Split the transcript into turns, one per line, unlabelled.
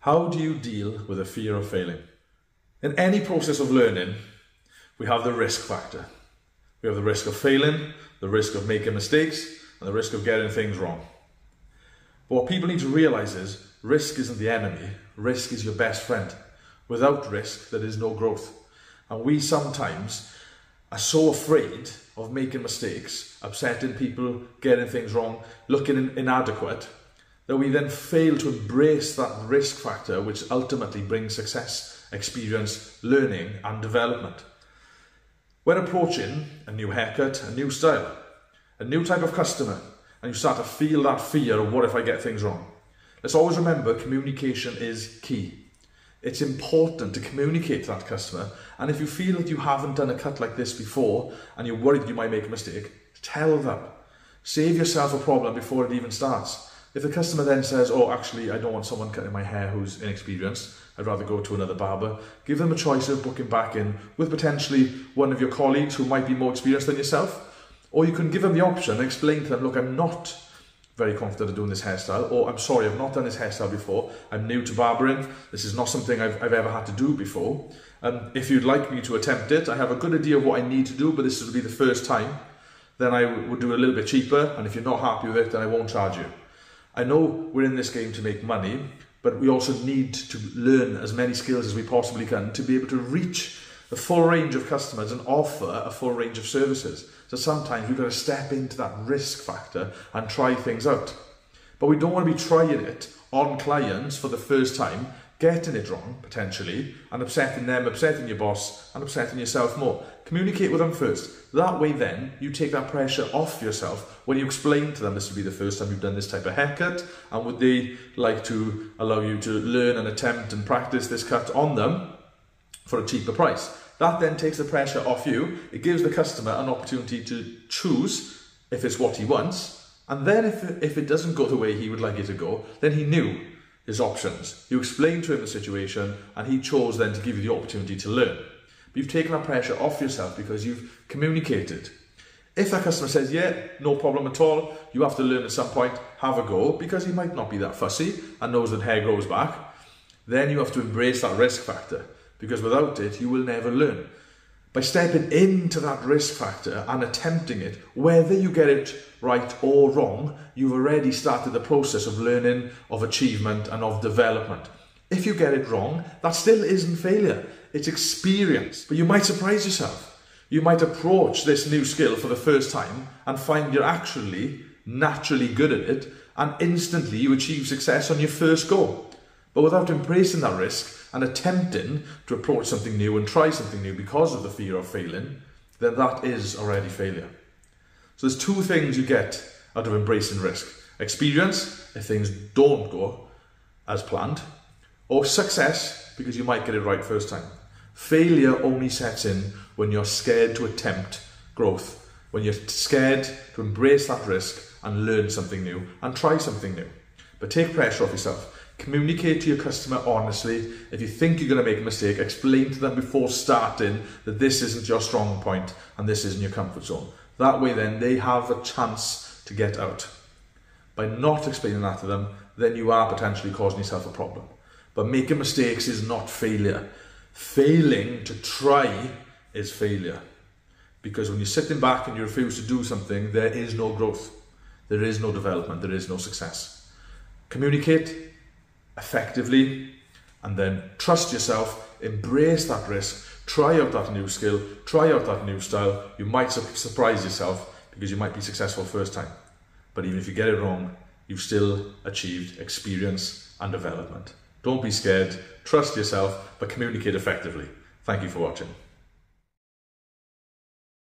How do you deal with the fear of failing? In any process of learning, we have the risk factor. We have the risk of failing, the risk of making mistakes, and the risk of getting things wrong. But what people need to realize is risk isn't the enemy, risk is your best friend. Without risk, there is no growth. And we sometimes are so afraid of making mistakes, upsetting people, getting things wrong, looking inadequate, that we then fail to embrace that risk factor, which ultimately brings success, experience, learning, and development. When approaching a new haircut, a new style, a new type of customer, and you start to feel that fear of what if I get things wrong, let's always remember communication is key. It's important to communicate to that customer, and if you feel that you haven't done a cut like this before and you're worried you might make a mistake, tell them. Save yourself a problem before it even starts. If the customer then says, oh, actually, I don't want someone cutting my hair who's inexperienced, I'd rather go to another barber, give them a choice of booking back in with potentially one of your colleagues who might be more experienced than yourself. Or you can give them the option and explain to them, look, I'm not very confident at doing this hairstyle, or I'm sorry, I've not done this hairstyle before, I'm new to barbering, this is not something I've ever had to do before. If you'd like me to attempt it, I have a good idea of what I need to do, but this will be the first time, then I would do it a little bit cheaper, and if you're not happy with it, then I won't charge you. I know we're in this game to make money, but we also need to learn as many skills as we possibly can to be able to reach the full range of customers and offer a full range of services. So sometimes we've got to step into that risk factor and try things out. But we don't want to be trying it on clients for the first time, getting it wrong, potentially, and upsetting them, upsetting your boss, and upsetting yourself more. Communicate with them first. That way then, you take that pressure off yourself when you explain to them this will be the first time you've done this type of haircut, and would they like to allow you to learn and attempt and practice this cut on them for a cheaper price. That then takes the pressure off you. It gives the customer an opportunity to choose if it's what he wants, and then if it doesn't go the way he would like it to go, then he knew his options. You explained to him the situation, and he chose then to give you the opportunity to learn. But you've taken that pressure off yourself because you've communicated. If that customer says, yeah, no problem at all, you have to learn at some point, have a go, because he might not be that fussy and knows that hair grows back, then you have to embrace that risk factor, because without it, you will never learn. By stepping into that risk factor and attempting it, whether you get it right or wrong, you've already started the process of learning, of achievement, and of development. If you get it wrong, that still isn't failure, it's experience. But you might surprise yourself. You might approach this new skill for the first time and find you're actually naturally good at it, and instantly you achieve success on your first go. But without embracing that risk and attempting to approach something new and try something new because of the fear of failing, then that is already failure. So there's two things you get out of embracing risk. Experience, if things don't go as planned, or success, because you might get it right first time. Failure only sets in when you're scared to attempt growth, when you're scared to embrace that risk and learn something new and try something new. But take pressure off yourself. Communicate to your customer honestly. If you think you're going to make a mistake, explain to them before starting that this isn't your strong point and this isn't your comfort zone. That way then they have a chance to get out. By not explaining that to them, then you are potentially causing yourself a problem. But making mistakes is not failure. Failing to try is failure. Because when you're sitting back and you refuse to do something, there is no growth. There is no development. There is no success. Communicate effectively, and then trust yourself, embrace that risk, try out that new skill, try out that new style. You might surprise yourself because you might be successful first time. But even if you get it wrong, you've still achieved experience and development. Don't be scared, trust yourself, but communicate effectively. Thank you for watching.